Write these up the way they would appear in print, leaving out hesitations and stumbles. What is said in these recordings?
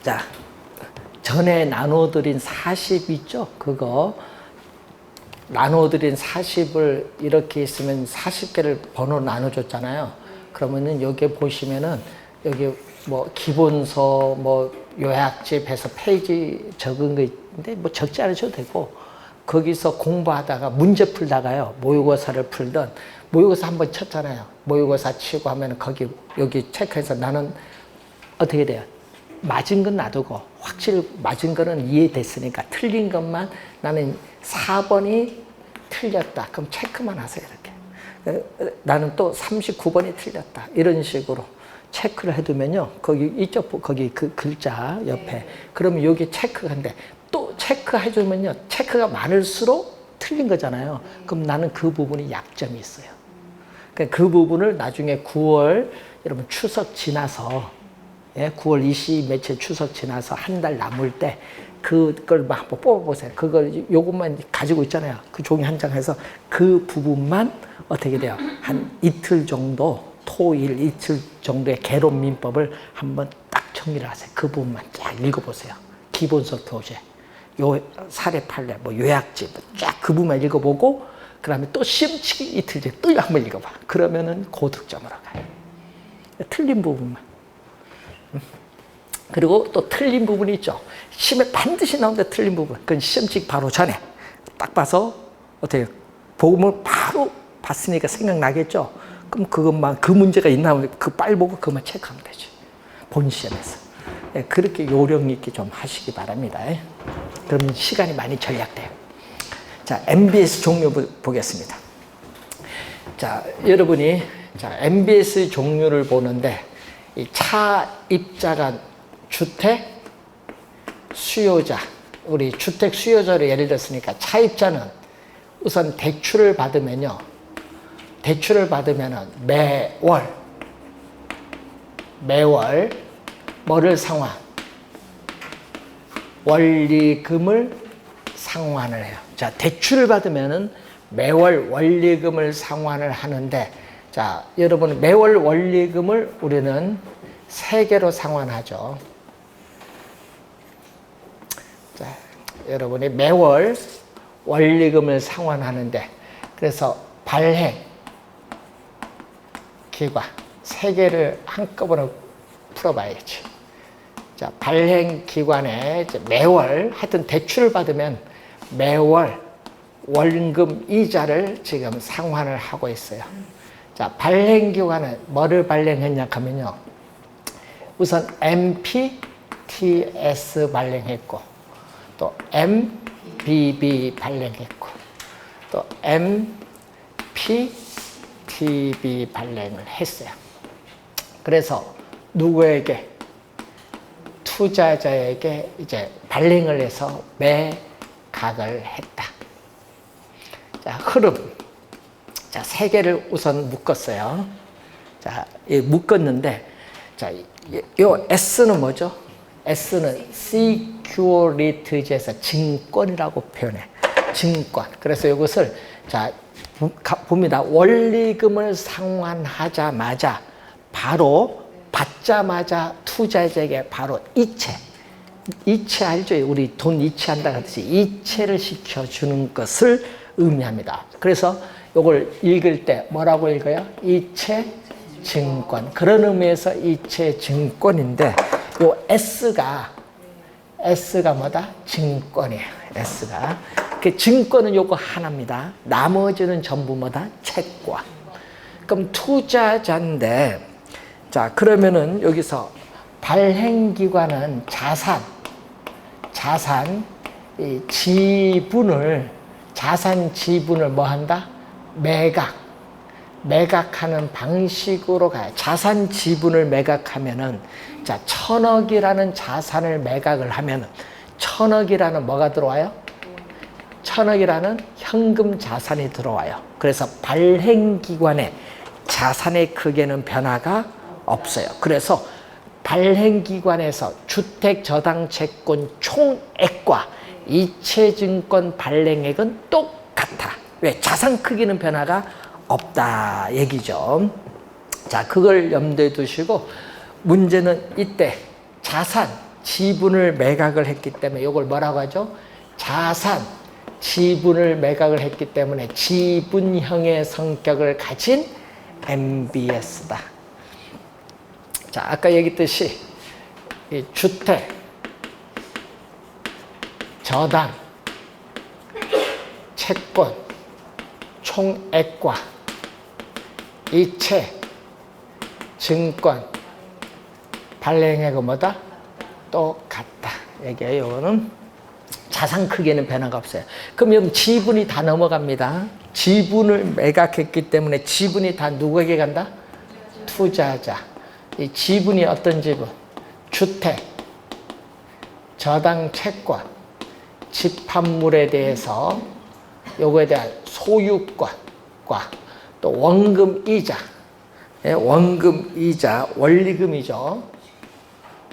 자, 전에 나눠드린 40 있죠? 그거 나눠드린 40을 이렇게 있으면 40개를 번호 나눠줬잖아요. 그러면은 여기 보시면은 여기 뭐 기본서 뭐 요약집 해서 페이지 적은 거 있는데 뭐 적지 않으셔도 되고, 거기서 공부하다가 문제 풀다가요, 모의고사를 풀던 모의고사 한번 쳤잖아요. 모의고사 치고 하면 거기 여기 체크해서 나는 어떻게 돼요? 맞은 건 놔두고 확실히 맞은 거는 이해됐으니까 틀린 것만 나는 4번이 틀렸다. 그럼 체크만 하세요. 이렇게. 나는 또 39번이 틀렸다. 이런 식으로 체크를 해두면요. 거기 이쪽 거기 그 글자 옆에 그러면 여기 체크한데 또 체크해주면요. 체크가 많을수록 틀린 거잖아요. 그럼 나는 그 부분이 약점이 있어요. 그 부분을 나중에 9월 여러분 추석 지나서 9월 20 며칠 추석 지나서 한 달 남을 때 그걸 한번 뽑아보세요. 그걸 요것만 가지고 있잖아요. 그 종이 한 장 해서 그 부분만 어떻게 돼요? 한 이틀 정도, 토일 이틀 정도의 개론 민법을 한번 딱 정리를 하세요. 그 부분만 쫙 읽어보세요. 기본서 교재, 요 사례 판례, 뭐 요약집 쫙 그 부분만 읽어보고 그 다음에 또 시험치기 이틀 뒤에 또 한번 읽어봐. 그러면은 고득점으로 가요. 틀린 부분만. 그리고 또 틀린 부분이 있죠. 시험에 반드시 나오는데 틀린 부분. 그건 시험치기 바로 전에 딱 봐서 어떻게 복음을 바로 봤으니까 생각나겠죠. 그럼 그것만 그 문제가 있나 그 빨리 보고 그것만 체크하면 되죠. 본 시험에서. 그렇게 요령 있게 좀 하시기 바랍니다. 그러면 시간이 많이 절약돼요. 자, MBS 종류 보겠습니다. 자, 여러분이 MBS 종류를 보는데 이 차입자가 주택 수요자, 우리 주택 수요자를 예를 들었으니까 차입자는 우선 대출을 받으면요. 대출을 받으면은 매월 뭐를 상환? 원리금을 상환을 해요. 자, 대출을 받으면은 매월 원리금을 상환을 하는데, 자, 여러분 매월 원리금을 우리는 3개로 상환하죠. 자, 여러분이 매월 원리금을 상환하는데, 그래서 발행 기관 3개를 한꺼번에 풀어봐야지. 자, 발행 기관에 매월 하여튼 대출을 받으면 매월 원금 이자를 지금 상환을 하고 있어요. 자, 발행 기관은 뭐를 발행했냐 하면요. 우선 MPTS 발행했고, 또 MBB 발행했고, 또 MPTB 발행을 했어요. 그래서 누구에게? 투자자에게 이제 발행을 해서 매각을 했다. 자, 흐름. 자, 3개를 우선 묶었어요. 자, 묶었는데, 자, 요 S는 뭐죠? S는 Securites에서 증권이라고 표현해. 증권. 그래서 이것을, 자, 봅니다. 원리금을 상환하자마자 바로 받자마자 투자자에게 바로 이체 알죠? 우리 돈 이체한다 하듯이 이체를 시켜주는 것을 의미합니다. 그래서 이걸 읽을 때 뭐라고 읽어요? 이체 증권. 그런 의미에서 이체 증권인데, 요 S가 뭐다? 증권이에요. S가. 그 증권은 요거 하나입니다. 나머지는 전부 뭐다? 채권. 그럼 투자자인데, 자, 그러면은 여기서 발행기관은 자산 지분을 뭐 한다? 매각하는 방식으로 가요. 자산 지분을 매각하면은, 자, 1000억이라는 자산을 매각을 하면은 1000억이라는 뭐가 들어와요? 1000억이라는 현금 자산이 들어와요. 그래서 발행기관의 자산의 크기는 변화가 없어요. 그래서 발행기관에서 주택저당채권 총액과 이체증권 발행액은 똑같아. 왜? 자산 크기는 변화가 없다 얘기죠. 자, 그걸 염두에 두시고 문제는 이때 자산 지분을 매각을 했기 때문에 이걸 뭐라고 하죠? 자산, 지분을 매각을 했기 때문에 지분형의 성격을 가진 MBS다. 자, 아까 얘기했듯이 이 주택, 저당, 채권, 총액과 이체, 증권, 발행액은 뭐다? 똑같다. 이게 이거는 자산 크기에는 변화가 없어요. 그럼 여러분 지분이 다 넘어갑니다. 지분을 매각했기 때문에 지분이 다 누구에게 간다? 투자자. 이 지분이 어떤 지분? 주택, 저당 채권, 집합물에 대해서 요거에 대한 소유권과 또 원금 이자, 원금 이자, 원리금이죠.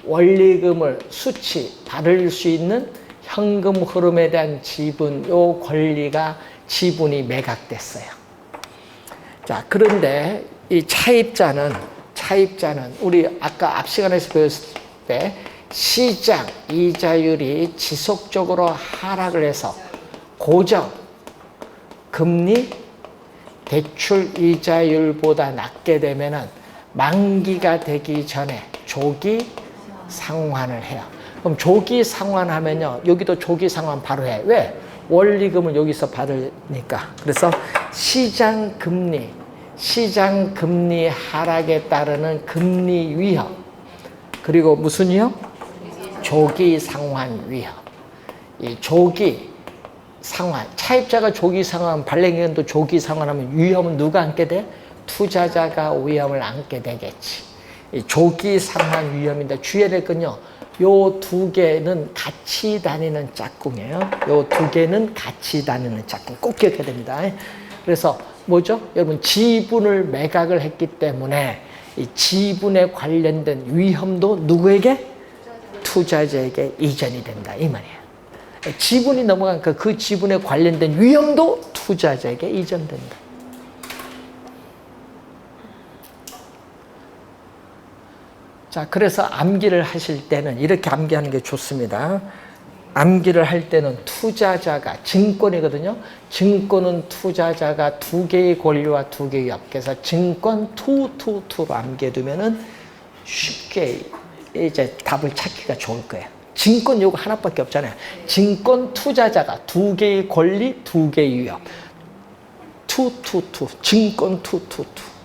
원리금을 수치 받을 수 있는 현금 흐름에 대한 지분, 요 권리가 지분이 매각됐어요. 자, 그런데 이 차입자는 우리 아까 앞 시간에서 배웠을 때 시장 이자율이 지속적으로 하락을 해서 고정 금리 대출 이자율보다 낮게 되면은 만기가 되기 전에 조기 상환을 해요. 그럼 조기 상환하면요, 여기도 조기 상환 바로 해. 왜? 원리금을 여기서 받으니까. 그래서 시장 금리 하락에 따르는 금리 위험, 그리고 무슨 위험? 조기 상환 위험. 이 조기 상환, 차입자가 조기 상환, 발행인도 조기 상환하면 위험은 누가 안게 돼? 투자자가 위험을 안게 되겠지. 이 조기 상환 위험인데 주의해야 될 건요, 요 두 개는 같이 다니는 짝꿍이에요. 요 두 개는 같이 다니는 짝꿍. 꼭 기억해야 됩니다. 그래서 뭐죠? 여러분, 지분을 매각을 했기 때문에 이 지분에 관련된 위험도 누구에게? 투자자에게 이전이 된다. 이 말이에요. 지분이 넘어가니까 그 지분에 관련된 위험도 투자자에게 이전된다. 자, 그래서 암기를 하실 때는 이렇게 암기하는 게 좋습니다. 암기를 할 때는 투자자가 증권이거든요. 증권은 투자자가 두 개의 권리와 두 개의 위험. 그래서 증권 투로 암기해 두면은 쉽게 이제 답을 찾기가 좋을 거예요. 증권 요거 하나밖에 없잖아요. 증권 투자자가 두 개의 권리, 두 개의 위험. 증권 투.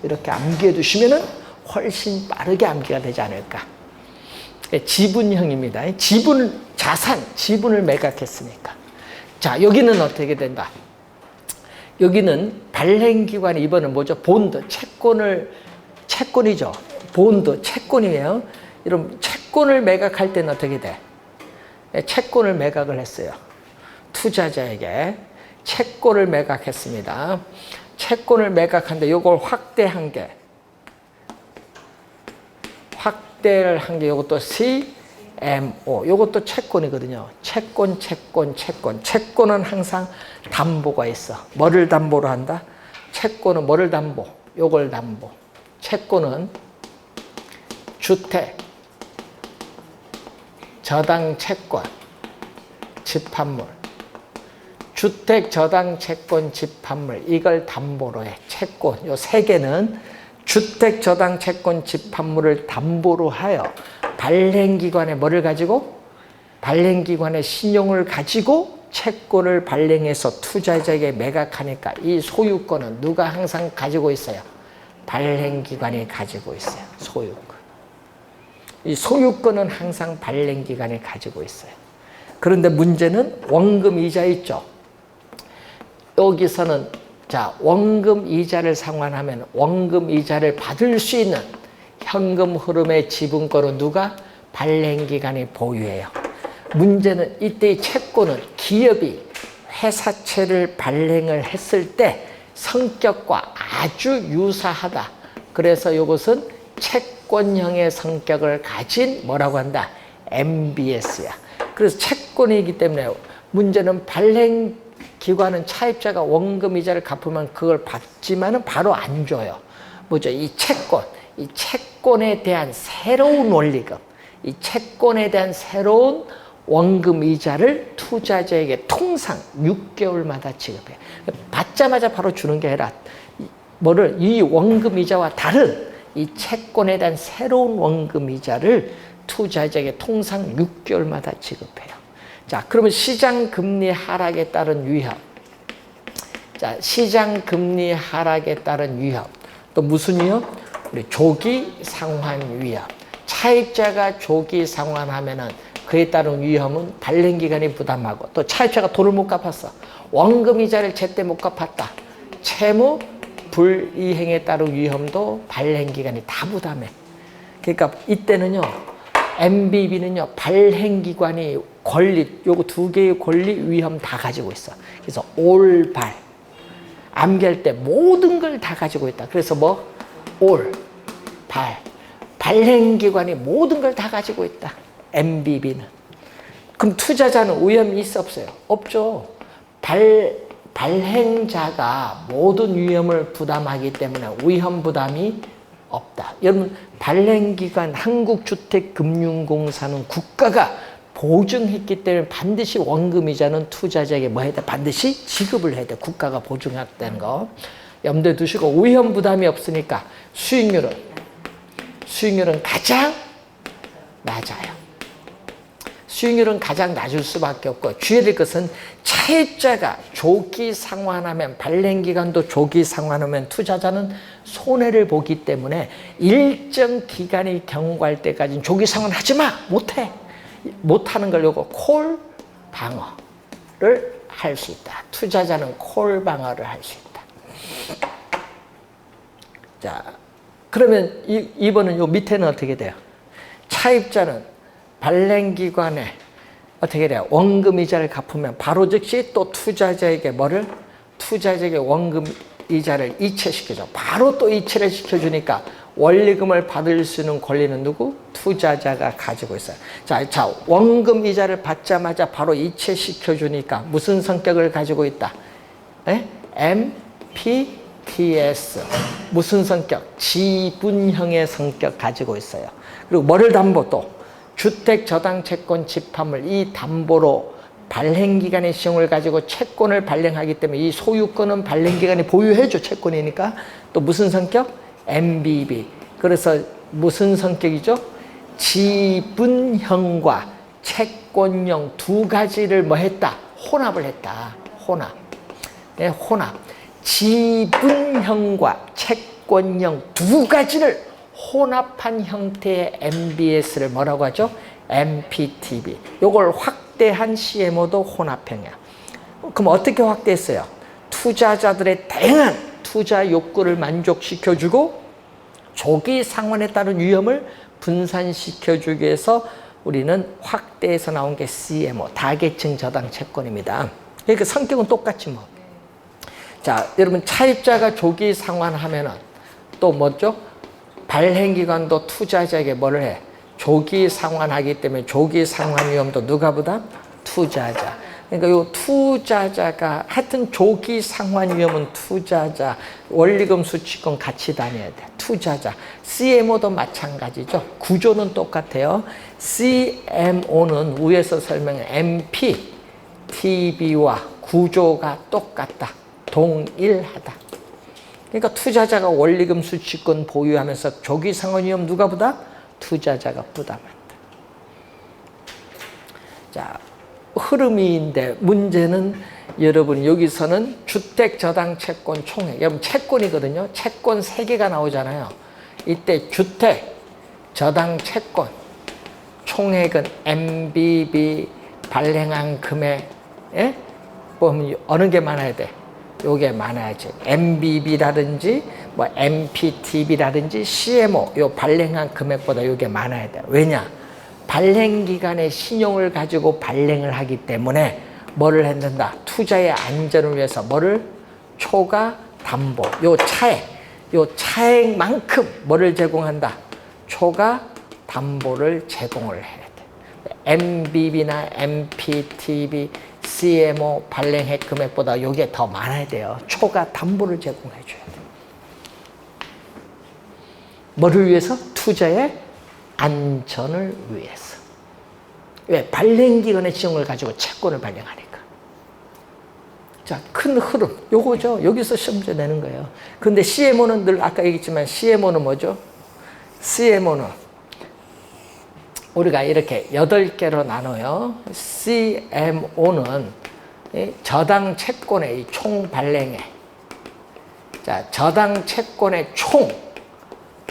이렇게 암기해 두시면은 훨씬 빠르게 암기가 되지 않을까. 지분형입니다. 지분을 매각했으니까. 자, 여기는 어떻게 된다? 여기는 발행기관이 이번은 뭐죠? 본드, 채권이죠. 본드, 채권이에요. 여러분, 채권을 매각할 때는 어떻게 돼? 채권을 매각을 했어요. 투자자에게 채권을 매각했습니다. 채권을 매각한데 이걸 확대한 게 이것도 CMO, 이것도 채권이거든요. 채권은 항상 담보가 있어. 뭐를 담보로 한다? 채권은 뭐를 담보? 요걸 담보. 채권은 주택, 저당 채권, 집합물. 주택, 저당 채권, 집합물. 이걸 담보로 해. 채권. 요 세 개는 주택, 저당, 채권, 집합물을 담보로 하여 발행기관의 뭐를 가지고? 발행기관의 신용을 가지고 채권을 발행해서 투자자에게 매각하니까 이 소유권은 누가 항상 가지고 있어요? 발행기관이 가지고 있어요. 소유권. 이 소유권은 항상 발행기관이 가지고 있어요. 그런데 문제는 원금 이자 있죠. 여기서는 자, 원금 이자를 상환하면 원금 이자를 받을 수 있는 현금 흐름의 지분권은 누가? 발행기관이 보유해요. 문제는 이때의 채권은 기업이 회사채를 발행을 했을 때 성격과 아주 유사하다. 그래서 이것은 채권형의 성격을 가진 뭐라고 한다? MBS야. 그래서 채권이기 때문에 문제는 발행기관은 차입자가 원금 이자를 갚으면 그걸 받지만은 바로 안 줘요. 뭐죠? 이 채권에 대한 새로운 원리금, 이 채권에 대한 새로운 원금 이자를 투자자에게 통상 6개월마다 지급해요. 받자마자 바로 주는 게 아니라 뭐를 이 원금 이자와 다른 이 채권에 대한 새로운 원금 이자를 투자자에게 통상 6개월마다 지급해요. 자, 그러면 시장 금리 하락에 따른 위험. 자, 시장 금리 하락에 따른 위험. 또 무슨 위험? 우리 조기 상환 위험. 차입자가 조기 상환하면은 그에 따른 위험은 발행기관이 부담하고, 또 차입자가 돈을 못 갚았어. 원금 이자를 제때 못 갚았다. 채무 불이행에 따른 위험도 발행기관이 다 부담해. 그러니까 이때는요, MBB는요, 발행기관이 권리, 요거 두 개의 권리, 위험 다 가지고 있어. 그래서 올발. 암기할 때 모든 걸 다 가지고 있다. 그래서 뭐? 올, 발. 발행기관이 모든 걸 다 가지고 있다. MBB는. 그럼 투자자는 위험이 있어 없어요? 없죠. 발행자가 모든 위험을 부담하기 때문에 위험 부담이 없다. 여러분, 발행기관 한국주택금융공사는 국가가 보증했기 때문에 반드시 원금이자는 투자자에게 뭐 해야 돼? 반드시 지급을 해야 돼. 국가가 보증했다는 거. 염두에 두시고, 위험 부담이 없으니까 수익률은 가장 낮아요. 수익률은 가장 낮을 수밖에 없고, 주의해야 될 것은 차입자가 조기 상환하면, 발행기관도 조기 상환하면 투자자는 손해를 보기 때문에 일정 기간이 경과할 때까지는 조기 상환하지 마! 못해! 못하는 걸 요거 콜 방어를 할 수 있다. 투자자는 콜 방어를 할 수 있다. 자, 그러면 이번은 요 밑에는 어떻게 돼요? 차입자는 발행기관에 어떻게 돼요? 원금 이자를 갚으면 바로 즉시 또 투자자에게 뭐를? 투자자에게 원금 이자를 이체시켜줘. 바로 또 이체를 시켜주니까 원리금을 받을 수 있는 권리는 누구? 투자자가 가지고 있어요. 자, 원금 이자를 받자마자 바로 이체시켜주니까 무슨 성격을 가지고 있다? MPTS. 무슨 성격? 지분형의 성격 가지고 있어요. 그리고 뭐를 담보 또? 주택저당채권 집합물, 이 담보로 발행기관의 시용을 가지고 채권을 발행하기 때문에 이 소유권은 발행기관이 보유해줘. 채권이니까. 또 무슨 성격? MBB. 그래서 무슨 성격이죠? 지분형과 채권형 두 가지를 뭐 했다? 혼합을 했다. 혼합. 네, 혼합. 지분형과 채권형 두 가지를 혼합한 형태의 MBS를 뭐라고 하죠? MPTB. 요걸 확대한 CMO도 혼합형이야. 그럼 어떻게 확대했어요? 투자자들의 다양한 투자 욕구를 만족시켜주고 조기 상환에 따른 위험을 분산시켜주기 위해서 우리는 확대해서 나온 게 CMO, 다계층 저당 채권입니다. 그러니까 성격은 똑같지 뭐. 자, 여러분, 차입자가 조기 상환하면은 또 뭐죠? 발행기관도 투자자에게 뭐를 해? 조기 상환하기 때문에 조기 상환 위험도 누가 부담? 투자자. 그러니까 요 투자자가 하여튼 조기 상환 위험은 투자자, 원리금 수취권 같이 다녀야 돼. 투자자. CMO도 마찬가지죠. 구조는 똑같아요. CMO는 위에서 설명한 MP, TB와 구조가 똑같다. 동일하다. 그러니까 투자자가 원리금 수취권 보유하면서 조기 상환 위험 누가 부담? 투자자가 부담한다. 자, 흐름인데 문제는 여러분 여기서는 주택저당채권 총액, 여러분 채권이거든요. 채권 3개가 나오잖아요. 이때 주택저당채권 총액은 MBB 발행한 금액, 보면 어느 게 많아야 돼? 요게 많아야지. MBB라든지 뭐 MPTB라든지 CMO 요 발행한 금액보다 요게 많아야 돼. 왜냐? 발행기관의 신용을 가지고 발행을 하기 때문에 뭐를 했는다? 투자의 안전을 위해서 뭐를? 초과 담보. 요 차액만큼 뭐를 제공한다? 초과 담보를 제공을 해야 돼. MBB나 MPTB, CMO 발행액 금액보다 요게 더 많아야 돼요. 초과 담보를 제공해 줘야 돼. 뭐를 위해서? 투자의 안전을 위해서. 왜? 발행기관의 지형을 가지고 채권을 발행하니까. 자, 큰 흐름. 요거죠. 여기서 시험 문제 내는 거예요. 근데 CMO는 늘 아까 얘기했지만 CMO는 뭐죠? CMO는 우리가 이렇게 8개로 나눠요. CMO는 저당 채권의 총 발행액. 자, 저당 채권의 총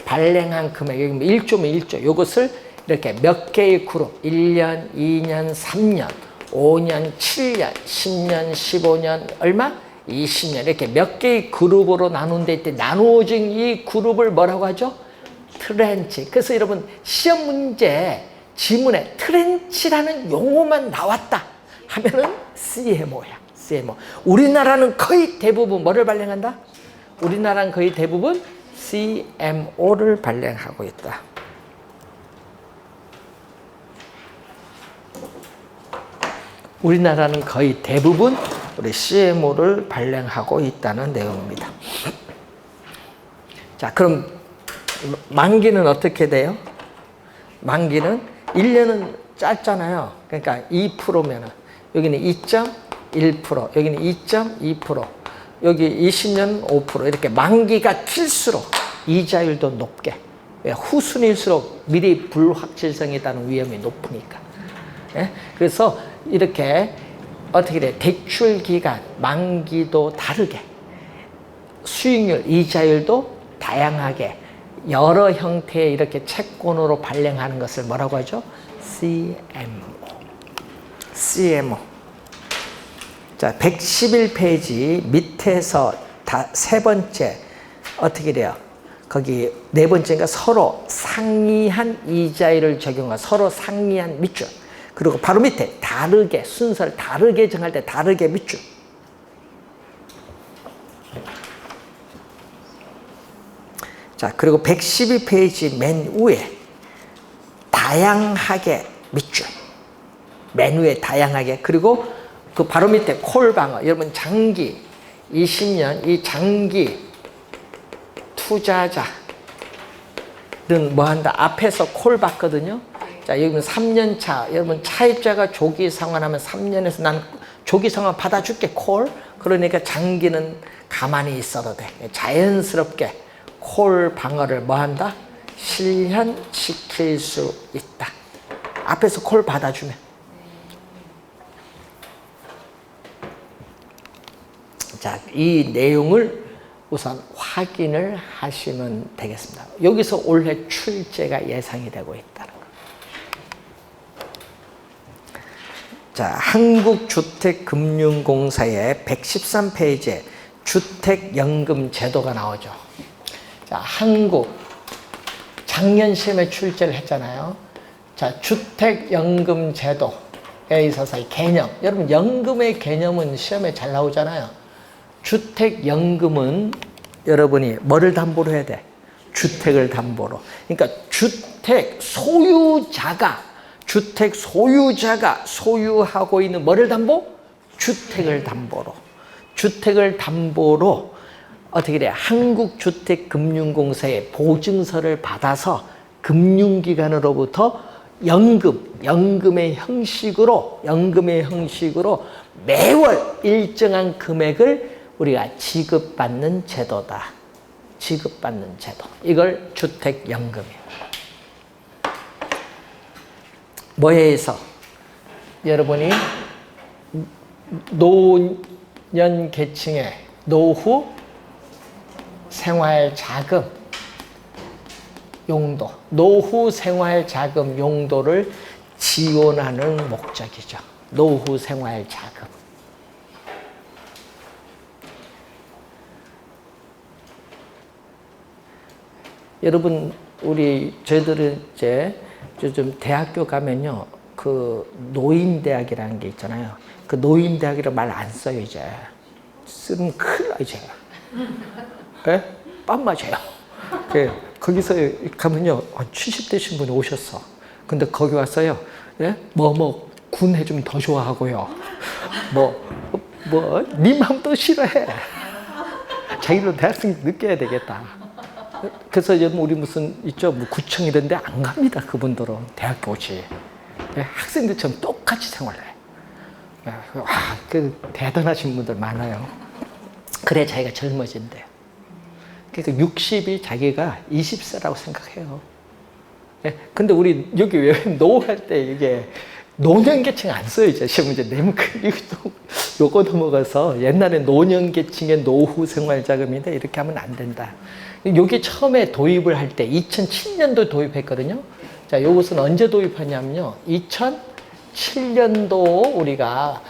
발행한 금액, 여기 1조면 1조. 이것을 이렇게 몇 개의 그룹, 1년, 2년, 3년, 5년, 7년, 10년, 15년, 얼마? 20년. 이렇게 몇 개의 그룹으로 나눈 데 있대. 나누어진 이 그룹을 뭐라고 하죠? 트렌치. 그래서 여러분, 시험 문제 지문에 트렌치라는 용어만 나왔다 하면은 CMO야. CMO. 우리나라는 거의 대부분 뭐를 발행한다? 우리나라는 거의 대부분 CMO를 발행하고 있다. 우리나라는 거의 대부분 우리 CMO를 발행하고 있다는 내용입니다. 자, 그럼 만기는 어떻게 돼요? 만기는 1년은 짧잖아요. 그러니까 2%면은 여기는 2.1%, 여기는 2.2%, 여기 20년 5%. 이렇게 만기가 길수록 이자율도 높게. 후순일수록 미리 불확실성에 따른 위험이 높으니까. 예? 그래서 이렇게 어떻게 돼? 대출 기간, 만기도 다르게, 수익률, 이자율도 다양하게 여러 형태의 이렇게 채권으로 발행하는 것을 뭐라고 하죠? CMO. 자, 111페이지 밑에서 세 번째 어떻게 돼요? 거기 네 번째가 서로 상이한 이자율을 적용한 서로 상이한 밑줄. 그리고 바로 밑에 다르게 순서를 다르게 정할 때 다르게 밑줄. 자, 그리고 112페이지 맨 위에 다양하게 밑줄. 맨 위에 다양하게. 그리고 그 바로 밑에 콜방어. 여러분 장기 20년 이 장기 투자자는 뭐 한다? 앞에서 콜 받거든요. 자, 여기는 3년 차. 여러분 차입자가 조기 상환하면 3년에서 난 조기 상환 받아줄게 콜. 그러니까 장기는 가만히 있어도 돼. 자연스럽게 콜 방어를 뭐 한다? 실현시킬 수 있다. 앞에서 콜 받아주면. 자, 이 내용을 우선 확인을 하시면 되겠습니다. 여기서 올해 출제가 예상이 되고 있다는 거. 자, 한국주택금융공사의 113페이지에 주택연금 제도가 나오죠. 자, 한국 작년 시험에 출제를 했잖아요. 자, 주택연금 제도에 있어서 이 개념. 여러분 연금의 개념은 시험에 잘 나오잖아요. 주택연금은 여러분이 뭐를 담보로 해야 돼? 주택을 담보로. 그러니까 주택 소유자가 소유하고 있는 뭐를 담보? 주택을 담보로. 주택을 담보로 어떻게 돼? 한국주택금융공사의 보증서를 받아서 금융기관으로부터 연금의 형식으로 매월 일정한 금액을 우리가 지급받는 제도다. 지급받는 제도. 이걸 주택연금이에요. 뭐에 의해서? 여러분이 노년 계층의 노후 생활자금 용도, 노후 생활자금 용도를 지원하는 목적이죠. 노후 생활자금. 여러분, 저희들은 이제 요즘 대학교 가면요, 그 노인대학이라는 게 있잖아요. 그 노인대학이라 말 안 써요, 이제. 쓰면 큰일 나, 이제. 예? 빰 맞아요. 거기서 가면요, 한 70대신 분이 오셨어. 근데 거기 왔어요. 예? 군 해주면 더 좋아하고요. 네 마음도 싫어해. 자기도 대학생 느껴야 되겠다. 그래서 여러분 우리 무슨 있죠? 뭐 구청 이런 데 안 갑니다. 그분들은 대학교 오지. 학생들처럼 똑같이 생활해. 와, 그 대단하신 분들 많아요. 그래 자기가 젊어진대요. 그러니까 60이 자기가 20세라고 생각해요. 근데 우리 여기 왜 노후할 때 이게 노년계층 안 써요. 이제 시험 문제 내면 요거 넘어가서 옛날에 노년계층의 노후 생활자금인데 이렇게 하면 안 된다. 여기 처음에 도입을 할 때 2007년도 도입했거든요. 자, 요것은 언제 도입하냐면요. 2007년도 우리가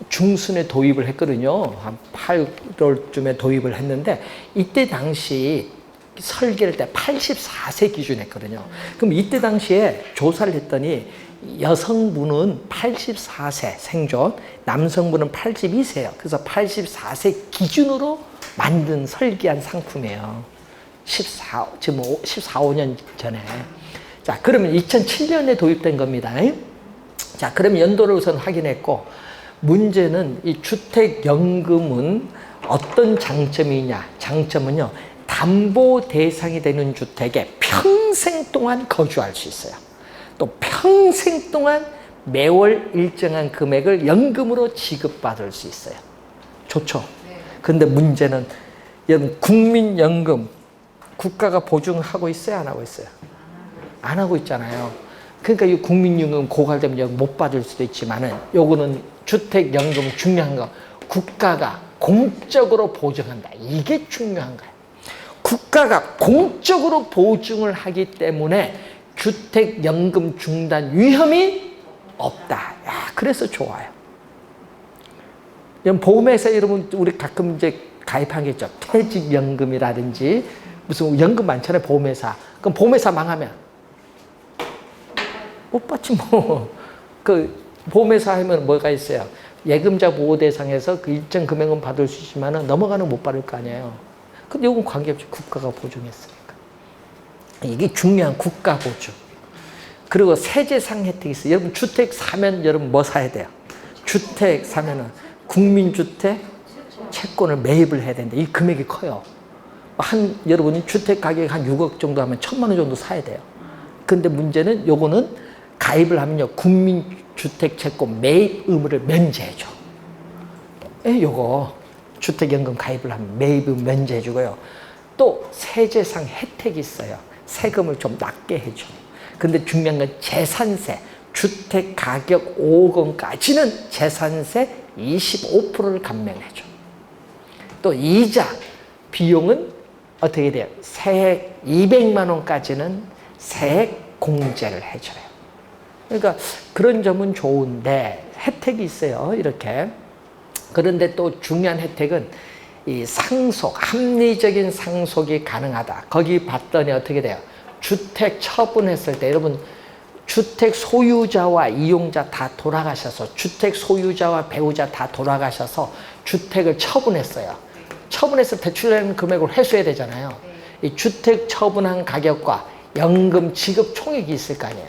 중순에 도입을 했거든요. 한 8월쯤에 도입을 했는데 이때 당시 설계할 때 84세 기준 했거든요. 그럼 이때 당시에 조사를 했더니 여성분은 84세 생존, 남성분은 82세예요. 그래서 84세 기준으로 만든 설계한 상품이에요. 지금 14, 15년 전에. 자, 그러면 2007년에 도입된 겁니다. 자, 그러면 연도를 우선 확인했고, 문제는 이 주택연금은 어떤 장점이냐? 장점은요, 담보 대상이 되는 주택에 평생 동안 거주할 수 있어요. 또 평생 동안 매월 일정한 금액을 연금으로 지급받을 수 있어요. 좋죠? 근데 문제는 여러분 국민연금 국가가 보증하고 있어요? 안 하고 있어요? 안 하고 있잖아요. 그러니까 이 국민연금 고갈되면 못 받을 수도 있지만은 요거는 주택연금 중요한 거 국가가 공적으로 보증한다. 이게 중요한 거예요. 국가가 공적으로 보증을 하기 때문에 주택연금 중단 위험이 없다. 야, 그래서 좋아요. 보험회사 여러분 우리 가끔 이제 가입한 게 있죠. 퇴직연금이라든지 무슨 연금 많잖아요. 보험회사. 그럼 보험회사 망하면 못 받지 뭐. 그 보험회사 하면 뭐가 있어요? 예금자 보호 대상에서 그 일정 금액은 받을 수 있지만은 넘어가는 못 받을 거 아니에요. 근데 이건 관계없이 국가가 보증했으니까. 이게 중요한 국가 보증. 그리고 세제상 혜택이 있어요. 여러분 주택 사면 여러분 뭐 사야 돼요? 주택 사면은 국민주택 채권을 매입을 해야 되는데 이 금액이 커요. 여러분이 주택 가격이 한 6억 정도 하면 1,000만 원 정도 사야 돼요. 근데 문제는 요거는 가입을 하면요. 국민주택 채권 매입 의무를 면제해줘. 요거 주택연금 가입을 하면 매입 의무 면제해주고요. 또 세제상 혜택이 있어요. 세금을 좀 낮게 해줘. 근데 중요한 건 재산세. 주택 가격 5억 원까지는 재산세 25%를 감면해줘. 또 이자 비용은 어떻게 돼요? 세액 200만 원까지는 세액 공제를 해줘요. 그러니까 그런 점은 좋은데 혜택이 있어요. 이렇게. 그런데 또 중요한 혜택은 이 상속, 합리적인 상속이 가능하다. 거기 봤더니 어떻게 돼요? 주택 처분했을 때 여러분 주택 소유자와 이용자 다 돌아가셔서 주택 소유자와 배우자 다 돌아가셔서 주택을 처분했어요. 처분해서 대출되는 금액을 회수해야 되잖아요. 이 주택 처분한 가격과 연금 지급 총액이 있을 거 아니에요.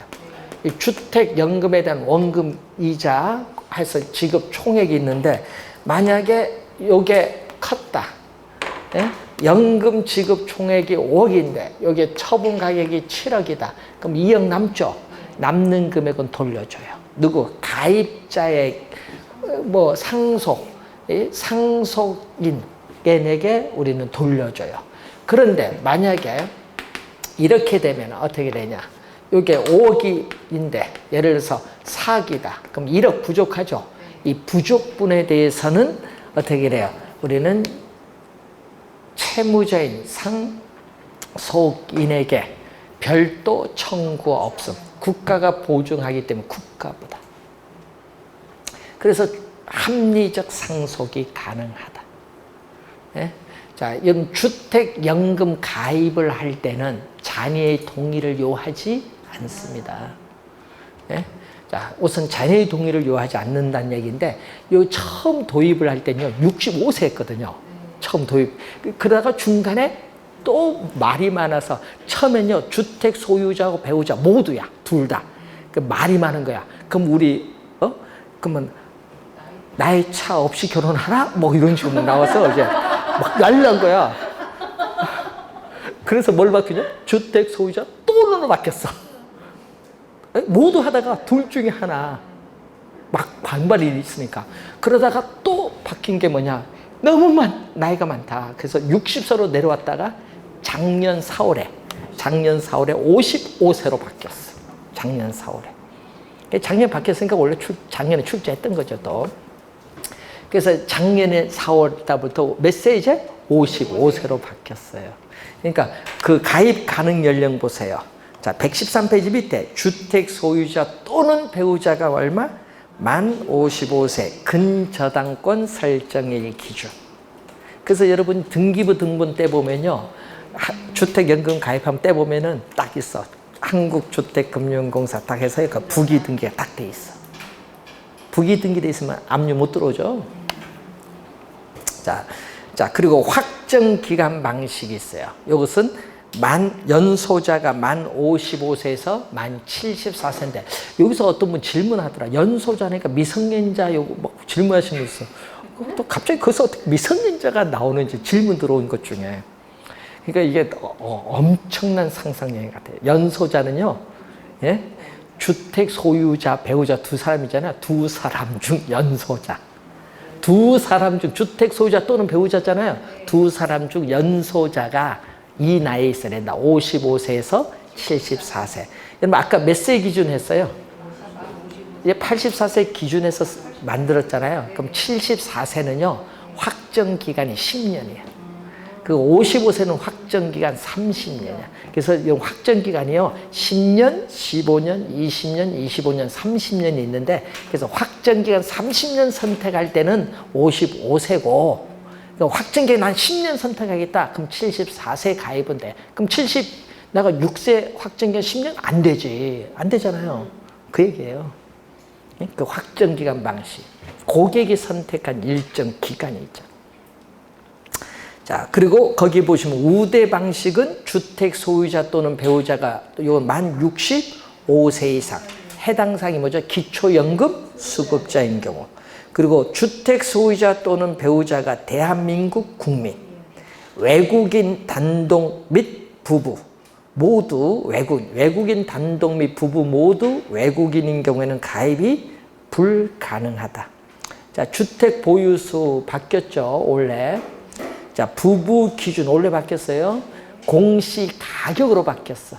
이 주택 연금에 대한 원금 이자 해서 지급 총액이 있는데 만약에 요게 컸다. 예? 연금 지급 총액이 5억인데 여기에 처분 가격이 7억이다. 그럼 2억 남죠? 남는 금액은 돌려줘요. 누구? 가입자의 뭐 상속인에게 우리는 돌려줘요. 그런데 만약에 이렇게 되면 어떻게 되냐? 이게 5억인데 예를 들어서 4억이다. 그럼 1억 부족하죠? 이 부족분에 대해서는 어떻게 돼요? 우리는 채무자인 상속인에게 별도 청구 없음. 국가가 보증하기 때문에 국가보다. 그래서 합리적 상속이 가능하다. 예? 자, 주택연금 가입을 할 때는 자녀의 동의를 요하지 않습니다. 예? 자, 우선 자녀의 동의를 요하지 않는다는 얘기인데, 요 처음 도입을 할 때는요, 65세였거든요. 처음 도입. 그러다가 중간에 또 말이 많아서, 처음엔요, 주택 소유자하고 배우자 모두야. 둘 다. 그 말이 많은 거야. 그럼 그러면 나의 차 없이 결혼하나? 뭐 이런 식으로 나와서 이제 막 난리난 거야. 그래서 뭘 바뀌냐? 주택 소유자 또는으로 바뀌었어. 모두 하다가 둘 중에 하나 막 반발이 있으니까. 그러다가 또 바뀐 게 뭐냐? 너무 나이가 많다. 그래서 60세로 내려왔다가 작년 4월에 55세로 바뀌었어. 작년 4월에. 작년 바뀌었으니까 원래 작년에 출제했던 거죠, 또. 그래서 작년에 4월 달부터 몇 세 이제? 55세로 바뀌었어요. 그러니까 그 가입 가능 연령 보세요. 자, 113페이지 밑에 주택 소유자 또는 배우자가 얼마? 만 55세 근저당권 설정일 기준. 그래서 여러분 등기부 등본 떼 보면요, 주택연금 가입하면 떼 보면은 딱 있어. 한국주택금융공사 딱 해서 그 부기 등기가 딱 돼 있어. 부기 등기돼 있으면 압류 못 들어오죠. 자, 그리고 확정 기간 방식이 있어요. 이것은 연소자가 만 55세에서 만 74세인데, 여기서 어떤 분 질문하더라. 연소자니까 미성년자, 요거 뭐 질문하신 분 있어. 또 갑자기 거기서 어떻게 미성년자가 나오는지 질문 들어온 것 중에. 그러니까 이게 엄청난 상상력이 같아요. 연소자는요, 예? 주택 소유자, 배우자 두 사람이잖아요. 두 사람 중 연소자. 두 사람 중 주택 소유자 또는 배우자잖아요. 두 사람 중 연소자가 이 나이에 있어야 된다. 55세에서 74세. 여러분 아까 몇 세 기준 했어요? 84세 기준에서 만들었잖아요. 그럼 74세는요, 확정 기간이 10년이에요. 그 55세는 확정 기간 30년이야. 그래서 이 확정 기간이요, 10년, 15년, 20년, 25년, 30년이 있는데, 그래서 확정 기간 30년 선택할 때는 55세고, 확정 기간 난 10년 선택하겠다. 그럼 74세 가입은 돼. 그럼 내가 6세 확정 기간 10년 안 되지. 안 되잖아요. 그 얘기예요. 그 확정 기간 방식. 고객이 선택한 일정 기간이 있죠. 자, 그리고 거기 보시면 우대 방식은 주택 소유자 또는 배우자가 요 만 65세 이상, 해당 사항이 뭐죠? 기초연금 수급자인 경우. 그리고 주택 소유자 또는 배우자가 대한민국 국민, 외국인 단독 및 부부 모두 외국인 단독 및 부부 모두 외국인인 경우에는 가입이 불가능하다. 자, 주택 보유수 바뀌었죠, 원래. 자, 부부 기준 원래 바뀌었어요. 공시가격으로 바뀌었어.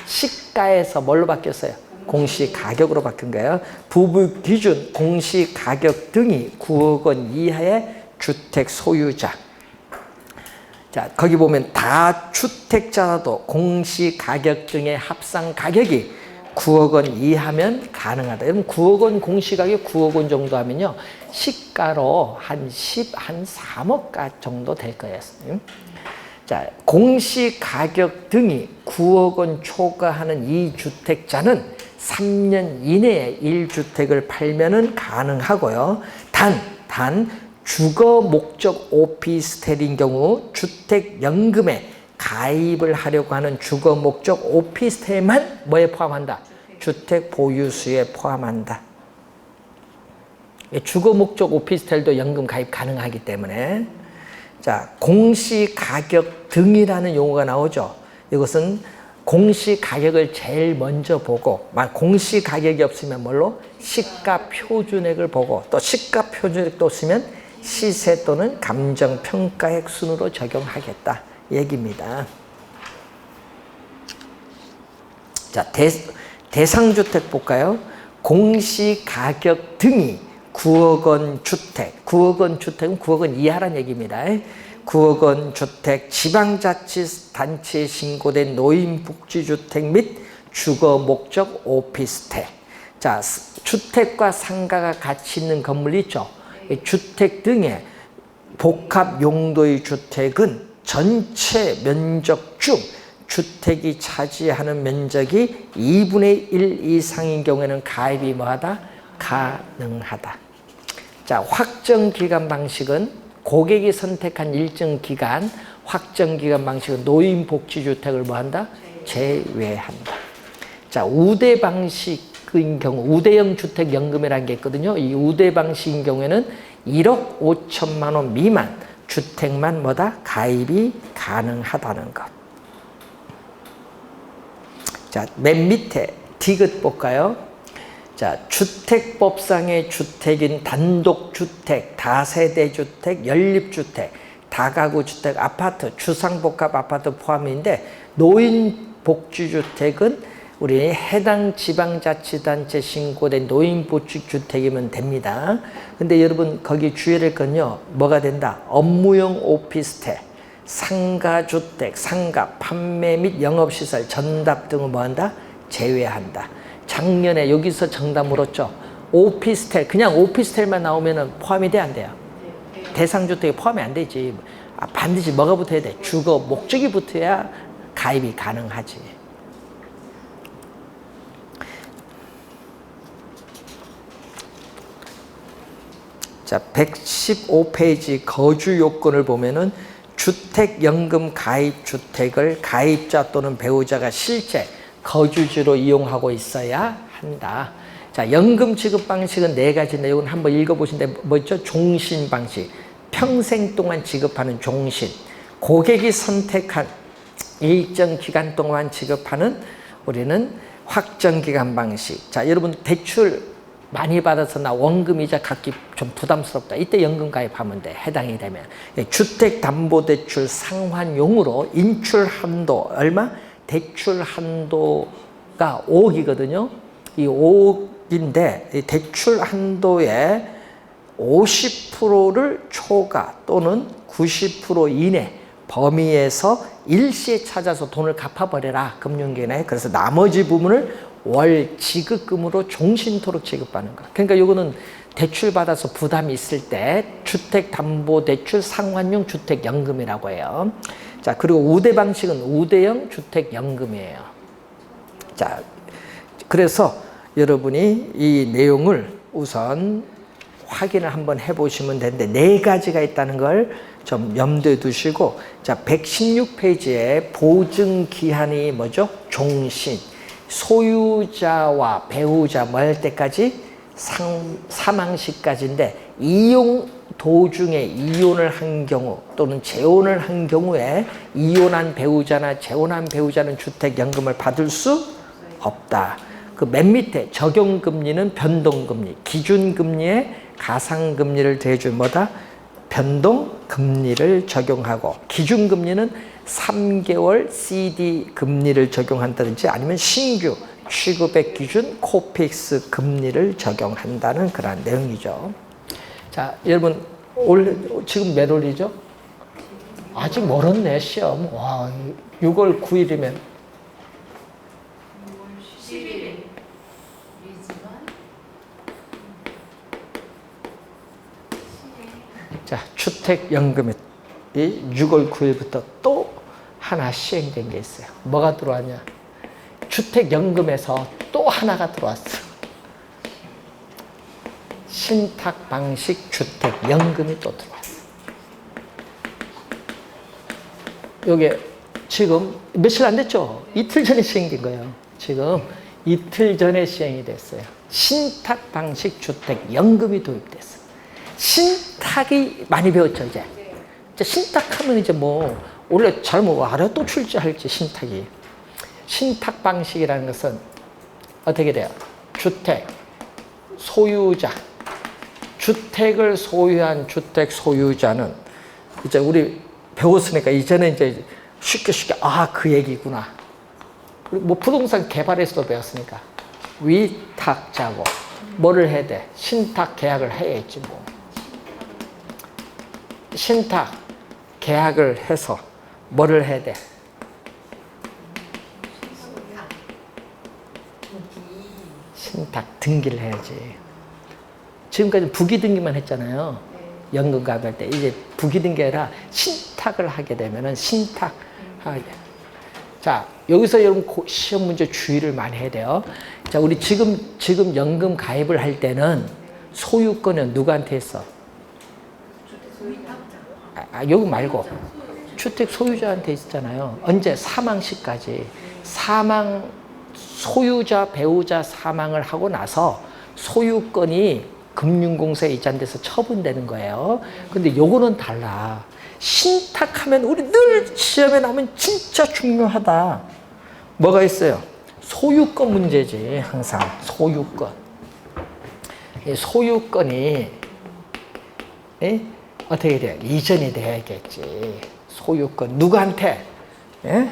시가에서 뭘로 바뀌었어요? 공시가격으로 바뀐 거예요. 부부 기준 공시가격 등이 9억 원 이하의 주택 소유자. 자, 거기 보면 다주택자라도 공시가격 등의 합산 가격이 9억 원 이하면 가능하다. 여러분 9억 원 공시가격 9억 원 정도 하면요, 시가로 한 3억 정도 될 거예요. 자, 공시가격 등이 9억 원 초과하는 이 주택자는 3년 이내에 1주택을 팔면은 가능하고요. 단 주거 목적 오피스텔인 경우 주택연금에 가입을 하려고 하는 주거 목적 오피스텔만 뭐에 포함한다? 주택 보유수에 포함한다. 주거 목적 오피스텔도 연금 가입 가능하기 때문에. 자, 공시가격 등이라는 용어가 나오죠. 이것은 공시가격을 제일 먼저 보고, 공시가격이 없으면 뭘로? 시가 표준액을 보고, 또 시가 표준액도 없으면 시세 또는 감정평가액 순으로 적용하겠다 얘기입니다. 자, 대상주택 볼까요? 공시가격 등이 9억 원 주택, 9억 원 주택은 9억 원 이하란 얘기입니다. 9억 원 주택, 지방자치단체에 신고된 노인복지주택 및 주거 목적 오피스텔. 자, 주택과 상가가 같이 있는 건물 있죠? 주택 등의 복합 용도의 주택은 전체 면적 중 주택이 차지하는 면적이 2분의 1 이상인 경우에는 가입이 뭐하다? 가능하다. 자, 확정기간 방식은 고객이 선택한 일정 기간, 확정기간 방식은 노인복지주택을 뭐한다? 제외한다. 자, 우대 방식인 경우, 우대형 주택연금이라는 게 있거든요. 이 우대 방식인 경우에는 1억 5천만 원 미만 주택만 뭐다? 가입이 가능하다는 것. 자, 맨 밑에 디귿 볼까요? 자, 주택법상의 주택인 단독주택, 다세대주택, 연립주택, 다가구주택, 아파트, 주상복합 아파트 포함인데 노인복지주택은 우리 해당 지방자치단체 신고된 노인복지주택이면 됩니다. 근데 여러분 거기 주의해야 될 건요. 뭐가 된다? 업무용 오피스텔, 상가주택, 상가, 판매 및 영업시설, 전답 등을 뭐한다? 제외한다. 작년에 여기서 정답 물었죠. 오피스텔, 그냥 오피스텔만 나오면 포함이 돼, 안 돼요? 대상주택에 포함이 안 되지. 반드시 뭐가 붙어야 돼? 주거 목적이 붙어야 가입이 가능하지. 자, 115페이지 거주 요건을 보면은 주택연금 가입 주택을 가입자 또는 배우자가 실제 거주지로 이용하고 있어야 한다. 자, 연금 지급 방식은 4가지인데 이건 한번 읽어보신데 뭐죠? 종신 방식. 평생 동안 지급하는 종신. 고객이 선택한 일정 기간 동안 지급하는 우리는 확정기간 방식. 자, 여러분 대출 많이 받아서 나 원금이자 갚기 좀 부담스럽다. 이때 연금 가입하면 돼. 해당이 되면. 주택담보대출 상환용으로 인출 한도 얼마? 대출 한도가 5억이거든요. 이 5억인데 이 대출 한도의 50%를 초과 또는 90% 이내 범위에서 일시에 찾아서 돈을 갚아버려라. 금융기관에. 그래서 나머지 부분을 월 지급금으로 종신토록 지급받는 거야. 그러니까 이거는 대출 받아서 부담이 있을 때 주택담보대출 상환용 주택연금이라고 해요. 자, 그리고 우대 방식은 우대형 주택연금이에요. 자, 그래서 여러분이 이 내용을 우선 확인을 한번 해보시면 되는데 4가지가 있다는 걸 좀 염두에 두시고, 자, 116페이지에 보증기한이 뭐죠? 종신. 소유자와 배우자 뭐 할 때까지? 사망시까지인데 이용 도중에 이혼을 한 경우 또는 재혼을 한 경우에 이혼한 배우자나 재혼한 배우자는 주택연금을 받을 수 없다. 그 맨 밑에 적용금리는 변동금리, 기준금리에 가상금리를 대준 뭐다? 변동금리를 적용하고, 기준금리는 3개월 CD 금리를 적용한다든지 아니면 신규 취급액 기준 코픽스 금리를 적용한다는 그런 내용이죠. 자, 여러분 지금 몇 월이죠? 아직 멀었네, 시험. 와, 6월 9일이면 10일. 자, 주택연금이 6월 9일부터 또 하나 시행된 게 있어요. 뭐가 들어왔냐? 주택연금에서 또 하나가 들어왔어. 신탁 방식 주택연금이 또 들어왔어. 요게 지금 며칠 안 됐죠? 이틀 전에 시행된 거예요. 지금 이틀 전에 시행이 됐어요. 신탁 방식 주택연금이 도입됐어요. 신탁이 많이 배웠죠, 이제. 신탁하면 이제 뭐 원래 잘못 알아 또 출제할지. 신탁이 신탁 방식이라는 것은 어떻게 돼요? 주택 소유자, 주택을 소유한 주택 소유자는 이제 우리 배웠으니까 이제는 이제 쉽게 그 얘기구나. 뭐 부동산 개발에서도 배웠으니까 위탁자고 뭐를 해야 돼? 신탁 계약을 해야지 뭐. 신탁 계약을 해서 뭐를 해야 돼? 신탁 등기를 해야지. 지금까지 부기 등기만 했잖아요. 연금 가입할 때. 이제 부기 등기 아니라 신탁을 하게 되면은 신탁하게. 자, 여기서 여러분 시험 문제 주의를 많이 해야 돼요. 자, 우리 지금 연금 가입을 할 때는 소유권은 누구한테 했어? 여기 말고 주택 소유자한테 있잖아요. 언제? 사망 시까지. 소유자, 배우자 사망을 하고 나서 소유권이 금융공사에 이전돼서 처분되는 거예요. 근데 요거는 달라. 신탁하면 우리 늘 시험에 나오면 진짜 중요하다. 뭐가 있어요? 소유권 문제지, 항상. 소유권. 이 소유권이, 예? 어떻게 돼? 이전이 돼야겠지. 소유권. 누구한테? 예?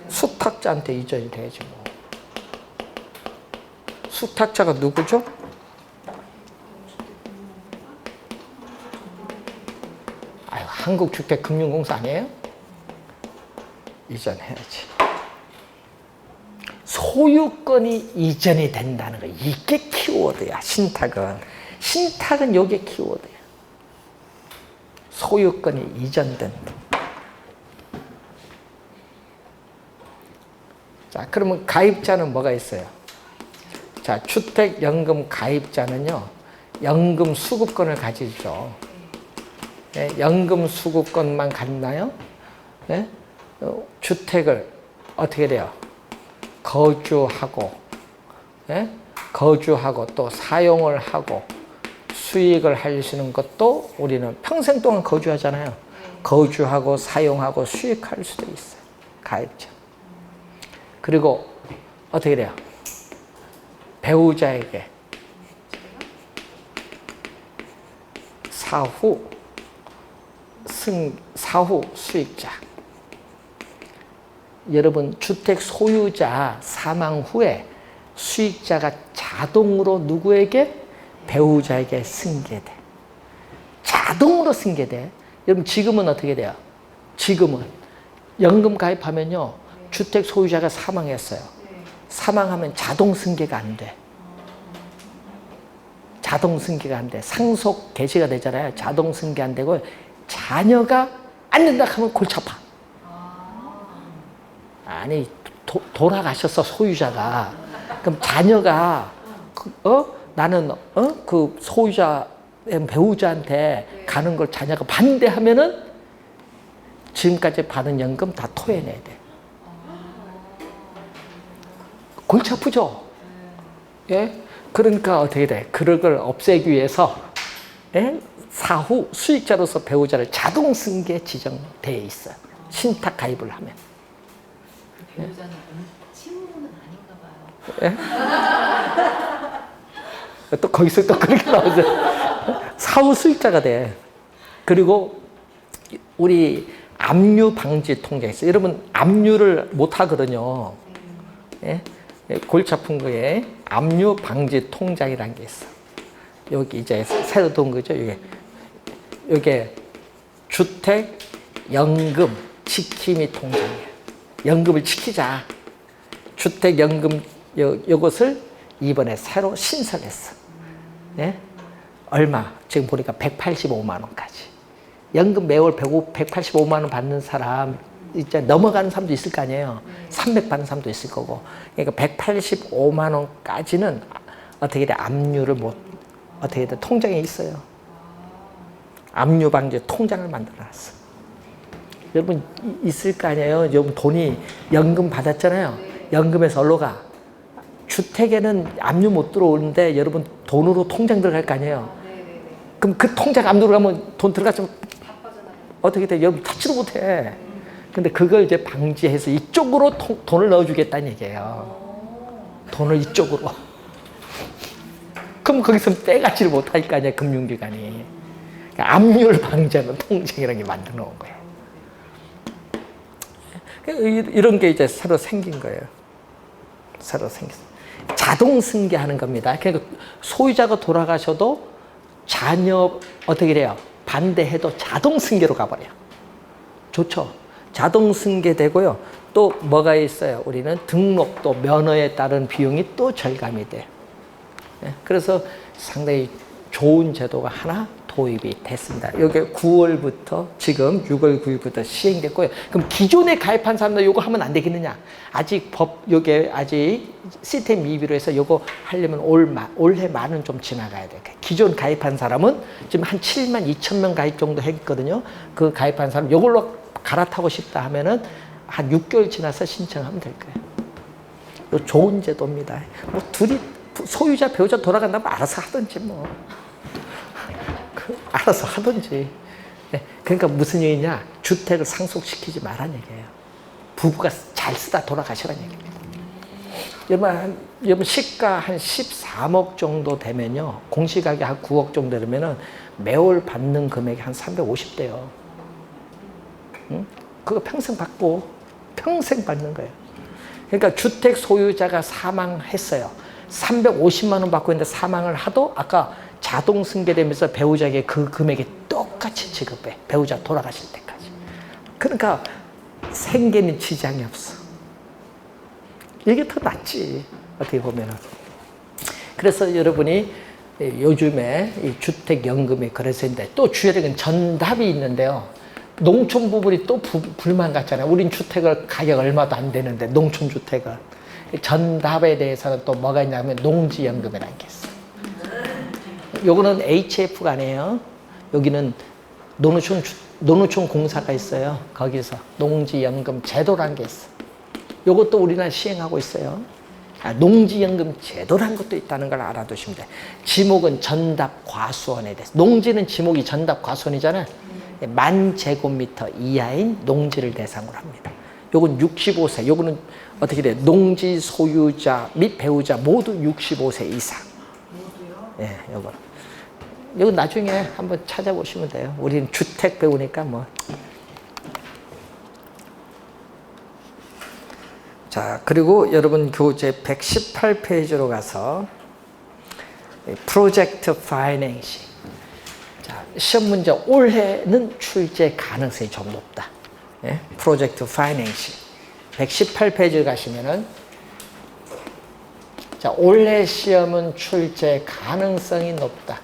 수탁자한테 이전이 돼야지, 뭐. 수탁자가 누구죠? 아유, 한국주택금융공사 아니에요? 이전해야지. 소유권이 이전이 된다는 거, 이게 키워드야, 신탁은. 신탁은 이게 키워드야. 소유권이 이전된다. 자, 그러면 가입자는 뭐가 있어요? 자, 주택연금 가입자는요, 연금 수급권을 가지죠. 예, 연금 수급권만 갖나요? 예? 주택을 어떻게 돼요? 거주하고, 예? 거주하고 또 사용을 하고 수익을 하시는 것도 우리는 평생 동안 거주하잖아요. 거주하고 사용하고 수익할 수도 있어요. 가입자. 그리고 어떻게 돼요? 배우자에게 사후 수익자. 여러분, 주택 소유자 사망 후에 수익자가 자동으로 누구에게? 배우자에게 승계돼. 자동으로 승계돼. 여러분, 지금은 어떻게 돼요? 지금은 연금 가입하면요, 주택 소유자가 사망했어요. 사망하면 자동 승계가 안 돼. 자동 승계가 안 돼. 상속 개시가 되잖아요. 자동 승계 안 되고, 자녀가 안 된다 하면 골치 아파. 아니, 돌아가셨어, 소유자가. 그럼 자녀가, 나는, 그 소유자, 배우자한테 가는 걸 자녀가 반대하면은 지금까지 받은 연금 다 토해내야 돼. 골치 아프죠? 예? 그러니까 어떻게 돼? 그걸 없애기 위해서, 예? 사후 수익자로서 배우자를 자동 승계 지정되어 있어요. 신탁 가입을 하면. 그 배우자는 친부는 아닌가 봐요. 예? 또 거기서 또 그렇게 나오죠. 사후 수익자가 돼. 그리고 우리 압류 방지 통장이 있어요. 여러분, 압류를 못 하거든요. 예? 골치 아픈 거에 압류 방지 통장이라는 게 있어. 여기 이제 새로 돈 거죠. 이게 주택 연금 지킴이 통장이에요. 연금을 지키자. 주택 연금 요것을 이번에 새로 신설했어. 예? 얼마? 지금 보니까 185만 원까지. 연금 매월 185만 원 받는 사람, 이제 넘어가는 사람도 있을 거 아니에요. 300 받는 사람도 있을 거고. 그러니까 185만 원까지는 어떻게 돼? 압류를 못, 어떻게 돼? 통장에 있어요. 압류 방지 통장을 만들어 놨어. 여러분, 있을 거 아니에요. 여러분, 돈이 연금 받았잖아요. 연금에서 얼로 가? 주택에는 압류 못 들어오는데 여러분, 돈으로 통장 들어갈 거 아니에요. 그럼 그 통장 안 들어가면 돈 들어갔으면 어떻게 돼? 여러분, 찾지도 못해. 근데 그걸 이제 방지해서 이쪽으로 돈을 넣어주겠다는 얘기예요. 돈을 이쪽으로. 그럼 거기서 빼가지를 못할 거 아니야, 금융기관이. 그러니까 압류를 방지하는 통장이라는 게 만들어 놓은 거예요. 이런 게 이제 새로 생긴 거예요. 새로 생겼어요. 자동 승계하는 겁니다. 그러니까 소유자가 돌아가셔도 자녀 어떻게 돼요? 반대해도 자동 승계로 가버려요. 좋죠? 자동 승계되고요. 또 뭐가 있어요? 우리는 등록도 면허에 따른 비용이 또 절감이 돼요. 그래서 상당히 좋은 제도가 하나 도입이 됐습니다. 이게 9월부터 지금 6월 9일부터 시행됐고요. 그럼 기존에 가입한 사람들 이거 하면 안 되겠느냐? 아직 이게 아직 시스템 미비로 해서 이거 하려면 올해 말은 좀 지나가야 돼. 기존 가입한 사람은 지금 한 7만 2천 명 가입 정도 했거든요. 그 가입한 사람 이걸로 갈아타고 싶다 하면은 한 6개월 지나서 신청하면 될 거예요. 이거 좋은 제도입니다. 뭐 둘이 소유자 배우자 돌아간다면 알아서 하든지 뭐. 알아서 하든지. 네. 그러니까 무슨 얘기냐? 주택을 상속시키지 말라는 얘기예요. 부부가 잘 쓰다 돌아가시라는 얘기입니다. 여러분 시가 한 13억 정도 되면요. 공시가격 한 9억 정도 되면은 매월 받는 금액이 한 350대요. 응? 그거 평생 받고 평생 받는 거예요. 그러니까 주택 소유자가 사망했어요. 350만 원 받고 있는데 사망을 하도 아까 자동 승계되면서 배우자에게 그 금액이 똑같이 지급해. 배우자 돌아가실 때까지. 그러니까 생계는 지장이 없어. 이게 더 낫지. 어떻게 보면은. 그래서 여러분이 요즘에 이 주택연금이 그래서 있는데 또 주의하는 전답이 있는데요. 농촌 부분이 또 불만 같잖아요. 우린 주택을 가격 얼마도 안 되는데 농촌 주택은. 전답에 대해서는 또 뭐가 있냐면 농지연금이라는 게 있어요. 요거는 HF가 아니에요. 여기는 노노촌 공사가 있어요. 거기서 농지연금 제도라는 게 있어요. 요것도 우리나라 시행하고 있어요. 농지연금 제도라는 것도 있다는 걸 알아두시면 돼요. 지목은 전답과수원에 대해서. 농지는 지목이 전답과수원이잖아요. 10,000제곱미터 이하인 농지를 대상으로 합니다. 요건 65세. 요거는 어떻게 돼요? 농지 소유자 및 배우자 모두 65세 이상. 예, 요거. 이거 나중에 한번 찾아보시면 돼요. 우리는 주택 배우니까 뭐. 자, 그리고 여러분 교재 118페이지로 가서 프로젝트 파이낸싱. 자, 시험 문제 올해는 출제 가능성이 좀 높다. 예? 프로젝트 파이낸싱. 118페이지 가시면은 자, 올해 시험은 출제 가능성이 높다.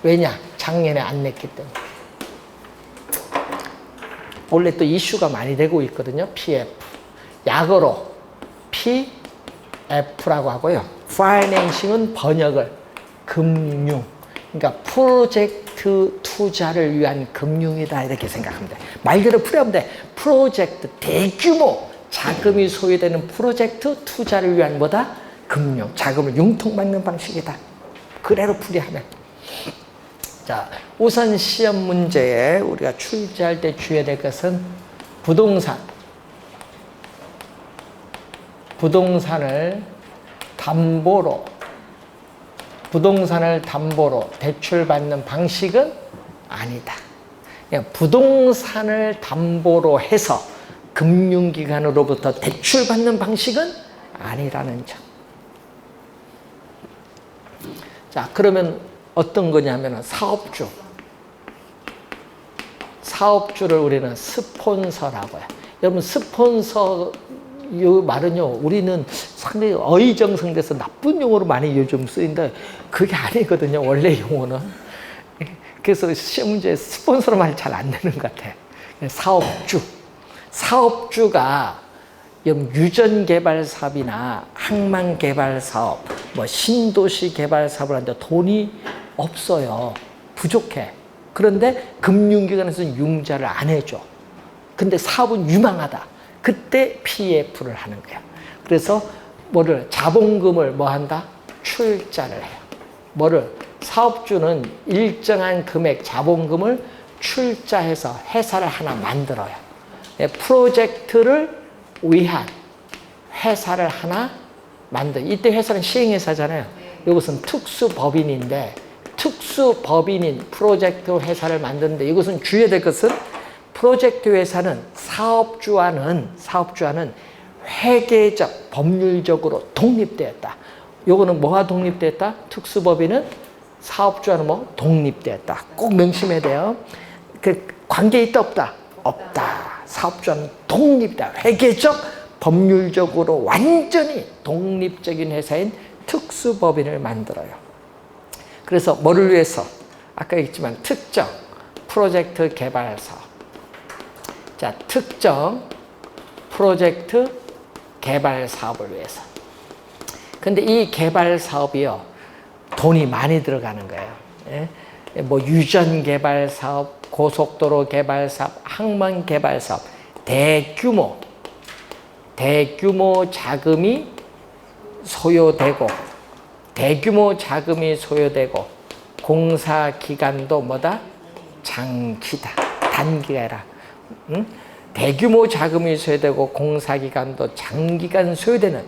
왜냐? 작년에 안 냈기 때문에. 원래 또 이슈가 많이 되고 있거든요. PF. 약어로 PF라고 하고요. 파이낸싱은 번역을 금융. 그러니까 프로젝트 투자를 위한 금융이다. 이렇게 생각하면 돼. 말 그대로 풀이하면 돼. 프로젝트, 대규모 자금이 소요되는 프로젝트 투자를 위한 뭐다? 금융. 자금을 융통받는 방식이다. 그대로 풀이하면. 자, 우선 시험 문제에 우리가 출제할 때 주의해야 될 것은 부동산을 담보로 대출받는 방식은 아니다. 그냥 부동산을 담보로 해서 금융기관으로부터 대출받는 방식은 아니라는 점. 자, 그러면 어떤 거냐면 사업주를 우리는 스폰서라고 해요. 여러분 스폰서 이 말은요, 우리는 상당히 어의정성돼서 나쁜 용어로 많이 요즘 쓰인데 그게 아니거든요. 원래 용어는. 그래서 시험 문제에 스폰서로 말 잘 안 되는 것 같아요. 사업주가 유전개발 사업이나 항만개발 사업, 뭐 신도시 개발 사업을 하는데 돈이 없어요. 부족해. 그런데 금융기관에서는 융자를 안 해줘. 근데 사업은 유망하다. 그때 PF를 하는 거야. 그래서 자본금을 뭐 한다? 출자를 해요. 사업주는 일정한 금액 자본금을 출자해서 회사를 하나 만들어요. 프로젝트를 위한 회사를 하나 이때 회사는 시행회사잖아요. 이것은 특수법인인데 특수법인인 프로젝트 회사를 만드는데 이것은 주의해야 될 것은 프로젝트 회사는 사업주와는 회계적, 법률적으로 독립되었다. 요거는 뭐가 독립되었다? 특수법인은 사업주와는 독립되었다. 꼭 명심해야 돼요. 그 관계 있다 없다? 없다. 사업주와는 독립이다. 회계적, 법률적으로 완전히 독립적인 회사인 특수법인을 만들어요. 그래서 뭐를 위해서? 아까 얘기했지만 특정 프로젝트 개발 사업. 자, 특정 프로젝트 개발 사업을 위해서. 근데 이 개발 사업이요, 돈이 많이 들어가는 거예요. 예? 유전 개발 사업, 고속도로 개발 사업, 항만 개발 사업, 대규모 자금이 소요되고, 공사 기간도 장기다. 단기가 아니라. 대규모 자금이 소요되고 공사 기간도 장기간 소요되는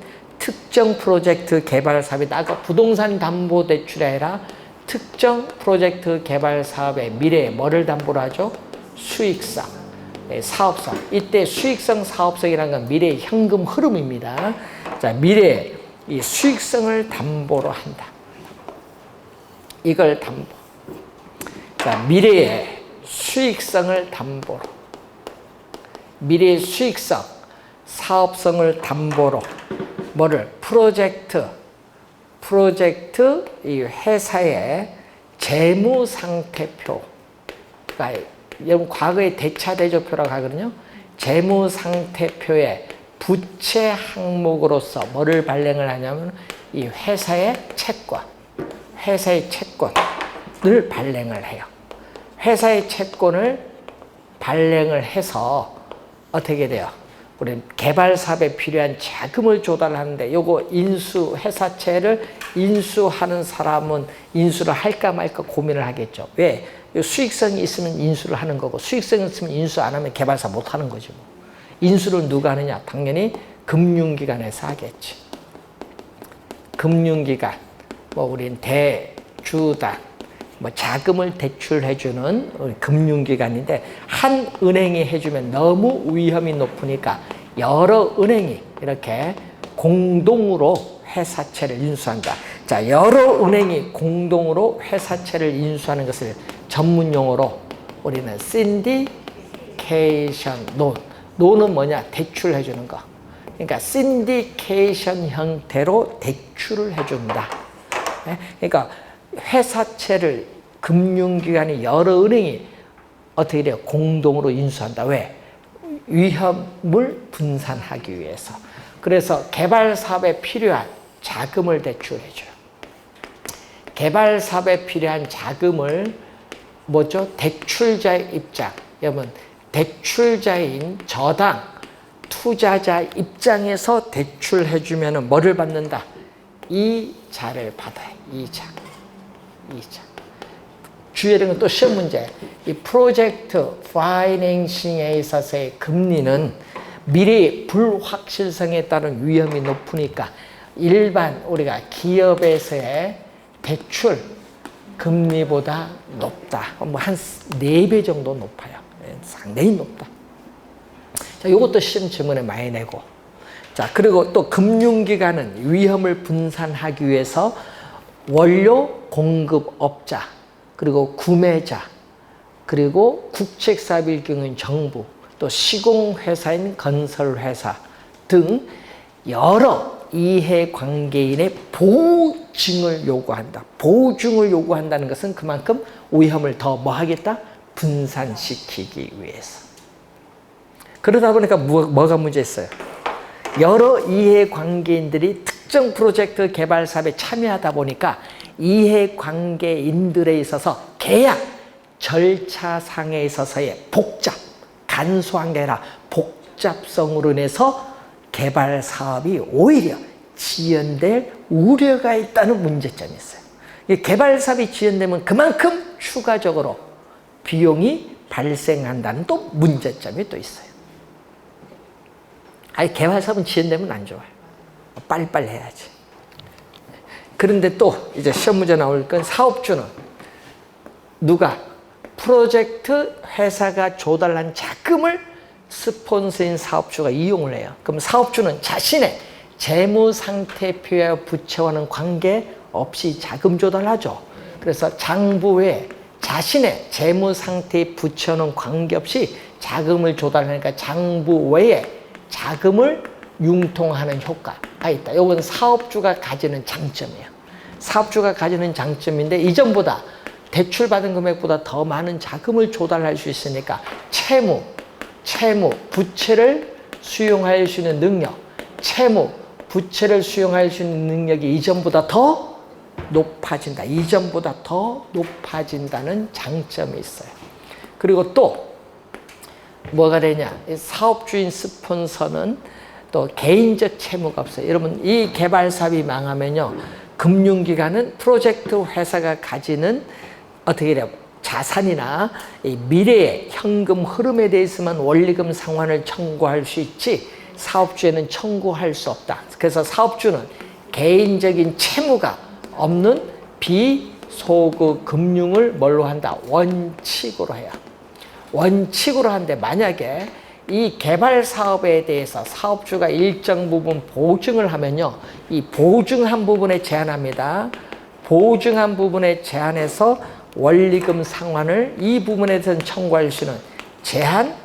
특정 프로젝트 개발 사업이다. 아까 부동산 담보 대출이 아니라 특정 프로젝트 개발 사업의 미래에 뭐를 담보로 하죠? 수익성, 사업성. 이때 수익성, 사업성이라는 건 미래의 현금 흐름입니다. 자, 미래에 이 수익성을 담보로 한다. 이걸 담보. 자, 미래의 수익성을 담보로. 미래의 수익성, 사업성을 담보로 뭐를? 프로젝트 이 회사의 재무 상태표가 여러분 과거에 대차대조표라고 하거든요. 재무 상태표에 부채 항목으로서 뭐를 발행을 하냐면 이 회사의 채권을 발행을 해요. 회사의 채권을 발행을 해서 어떻게 돼요? 우리 개발 사업에 필요한 자금을 조달하는데 요거 회사채를 인수하는 사람은 인수를 할까 말까 고민을 하겠죠. 왜? 수익성이 있으면 인수를 하는 거고 수익성이 있으면 인수 안 하면 개발 사업 못 하는 거지 뭐. 인수를 누가 하느냐? 당연히 금융기관에서 하겠지. 금융기관, 뭐 우린 대주당, 뭐 자금을 대출해주는 금융기관인데 한 은행이 해주면 너무 위험이 높으니까 여러 은행이 이렇게 공동으로 회사채를 인수한다. 자, 여러 은행이 공동으로 회사채를 인수하는 것을 전문 용어로 우리는 신디케이션 논. 논은 뭐냐? 대출해주는 거. 그러니까 신디케이션 형태로 대출을 해준다. 그러니까 회사채를 금융기관이 여러 은행이 어떻게 돼요? 공동으로 인수한다. 왜? 위험을 분산하기 위해서. 그래서 개발 사업에 필요한 자금을 대출해줘요. 개발 사업에 필요한 자금을 뭐죠? 대출자의 입장. 여러분, 대출자인 저당 투자자 입장에서 대출해주면 뭐를 받는다? 이자를 받아요. 이자. 주의하는 또 시험 문제. 이 프로젝트 파이낸싱에 있어서의 금리는 미래의 불확실성에 따른 위험이 높으니까 일반 우리가 기업에서의 대출 금리보다 높다. 뭐 한 4배 정도 높아요. 상당히 높다. 자, 요것도 시험 지문에 많이 내고. 자, 그리고 또 금융기관은 위험을 분산하기 위해서 원료 공급업자, 그리고 구매자, 그리고 국책사업일 경우는 정부, 또 시공회사인 건설회사 등 여러 이해관계인의 보증을 요구한다. 보증을 요구한다는 것은 그만큼 위험을 더 뭐 하겠다? 분산시키기 위해서. 그러다 보니까 뭐가 문제였어요? 여러 이해관계인들이 특정 프로젝트 개발 사업에 참여하다 보니까 이해관계인들에 있어서 계약 절차상에 있어서의 간소한 게 아니라 복잡성으로 인해서 개발 사업이 오히려 지연될 우려가 있다는 문제점이 있어요. 개발 사업이 지연되면 그만큼 추가적으로 비용이 발생한다는 또 문제점이 또 있어요. 아니, 개발 사업은 지연되면 안 좋아요. 빨리빨리 해야지. 그런데 또 이제 시험 문제 나올 건 사업주는 누가? 프로젝트 회사가 조달한 자금을 스폰서인 사업주가 이용을 해요. 그럼 사업주는 자신의 재무 상태표와 부채와는 관계없이 자금 조달하죠. 그래서 장부에 자신의 재무 상태의 부채와는 관계없이 자금을 조달하니까 장부 외에 자금을 융통하는 효과가 있다. 이건 사업주가 가지는 장점이에요. 사업주가 가지는 장점인데 이전보다 대출받은 금액보다 더 많은 자금을 조달할 수 있으니까 채무, 부채를 수용할 수 있는 능력, 부채를 수용할 수 있는 능력이 이전보다 더 높아진다. 이전보다 더 높아진다는 장점이 있어요. 그리고 또 뭐가 되냐? 사업주인 스폰서는 또 개인적 채무가 없어요. 여러분, 이 개발 사업이 망하면요, 금융기관은 프로젝트 회사가 가지는 어떻게 돼요? 자산이나 이 미래의 현금 흐름에 대해서만 원리금 상환을 청구할 수 있지 사업주에는 청구할 수 없다. 그래서 사업주는 개인적인 채무가 없는 비소급 금융을 뭘로 한다? 원칙으로 해요. 원칙으로 하는데 만약에 이 개발 사업에 대해서 사업주가 일정 부분 보증을 하면요. 이 보증한 부분에 제한합니다. 보증한 부분에 제한해서 원리금 상환을 이 부분에 대해서는 청구할 수 있는 제한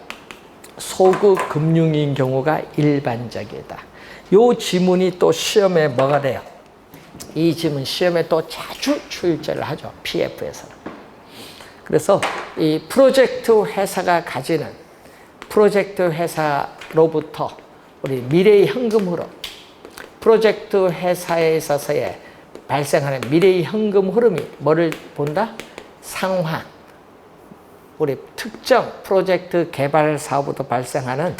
소급 금융인 경우가 일반적이다. 요 지문이 또 시험에 뭐가 돼요? 이 지문 시험에 또 자주 출제를 하죠. PF에서는. 그래서 이 프로젝트 회사가 가지는 프로젝트 회사로부터 우리 미래의 현금 흐름, 프로젝트 회사에 있어서의 발생하는 미래의 현금 흐름이 뭐를 본다? 상환. 우리 특정 프로젝트 개발 사업부터 발생하는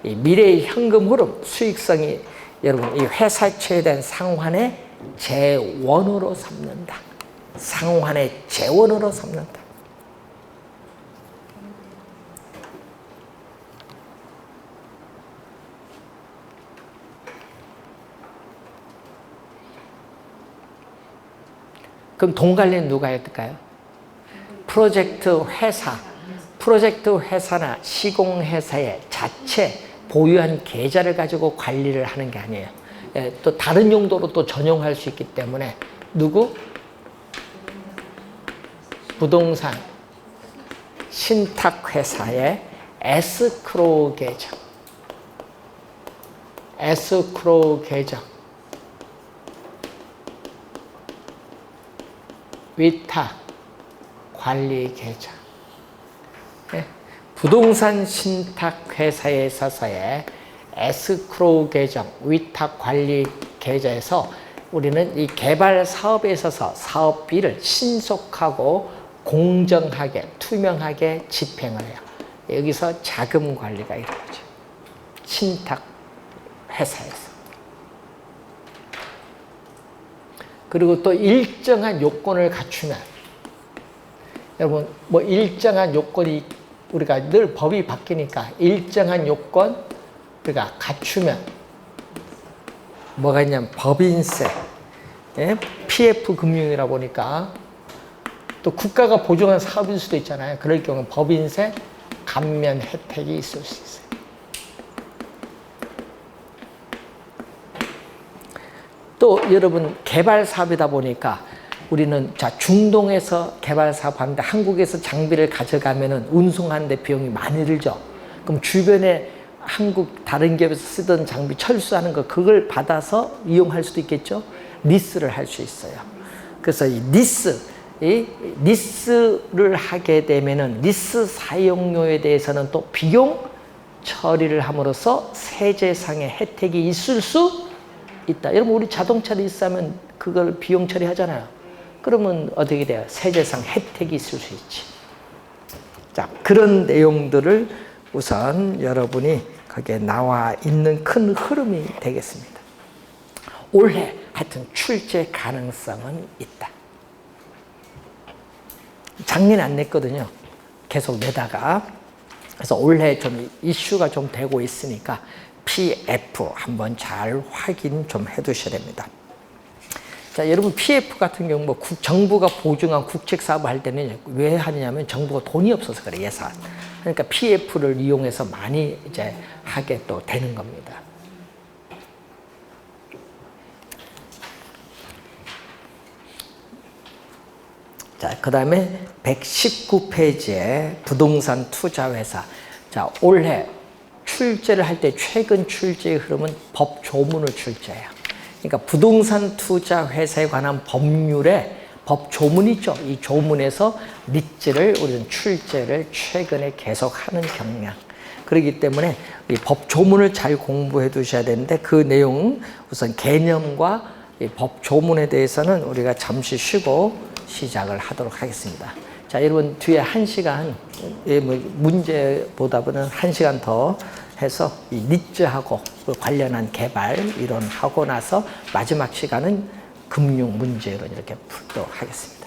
이 미래의 현금 흐름, 수익성이 여러분 이 회사채에 대한 상환의 재원으로 삼는다. 상환의 재원으로 삼는다. 그럼 돈 관리는 누가 해야 될까요? 프로젝트 회사나 시공회사의 자체 보유한 계좌를 가지고 관리를 하는 게 아니에요. 또 다른 용도로 또 전용할 수 있기 때문에 누구? 부동산 신탁회사의 에스크로우 계정, 위탁 관리 계좌. 부동산 신탁 회사에 있어서의 에스크로우 계정, 위탁 관리 계좌에서 우리는 이 개발 사업에 있어서 사업비를 신속하고 공정하게, 투명하게 집행을 해요. 여기서 자금 관리가 이루어져요. 신탁 회사에서. 그리고 또 일정한 요건을 갖추면, 여러분 뭐 일정한 요건이 우리가 늘 법이 바뀌니까 일정한 요건 우리가 갖추면 뭐가 있냐면 법인세, PF 금융이라 보니까 또 국가가 보증한 사업일 수도 있잖아요. 그럴 경우는 법인세 감면 혜택이 있을 수 있어요. 또 여러분 개발 사업이다 보니까 우리는 자 중동에서 개발 사업 하는데 한국에서 장비를 가져가면은 운송하는데 비용이 많이 들죠. 그럼 주변에 한국 다른 기업에서 쓰던 장비 철수하는 거 그걸 받아서 이용할 수도 있겠죠. 리스를 할 수 있어요. 그래서 이 리스를 하게 되면은 리스 사용료에 대해서는 또 비용 처리를 함으로써 세제상의 혜택이 있을 수 있다. 여러분 우리 자동차 리스하면 그걸 비용 처리하잖아요. 그러면 어떻게 돼요? 세제상 혜택이 있을 수 있지. 자, 그런 내용들을 우선 여러분이 거기에 나와 있는 큰 흐름이 되겠습니다. 올해 하여튼 출제 가능성은 있다. 작년 안 냈거든요. 계속 내다가. 그래서 올해 좀 이슈가 좀 되고 있으니까 PF 한번 잘 확인 좀 해두셔야 됩니다. 자, 여러분 PF 같은 경우 뭐 정부가 보증한 국책 사업을 할 때는 왜 하느냐면 정부가 돈이 없어서 그래, 예산. 그러니까 PF를 이용해서 많이 이제 하게 또 되는 겁니다. 자, 그 다음에 119페이지에 부동산 투자회사. 자, 올해 출제를 할 때 최근 출제의 흐름은 법 조문을 출제해요. 그러니까 부동산 투자 회사에 관한 법률에 법 조문이 있죠. 이 조문에서 니즈를 우리는 출제를 최근에 계속하는 경향. 그렇기 때문에 이 법 조문을 잘 공부해 두셔야 되는데 그 내용 우선 개념과 이 법 조문에 대해서는 우리가 잠시 쉬고 시작을 하도록 하겠습니다. 자, 여러분 뒤에 1시간 문제보다는 1시간 더 해서 이 니즈하고 관련한 개발 이론하고 나서 마지막 시간은 금융 문제 이론 이렇게 풀도록 하겠습니다.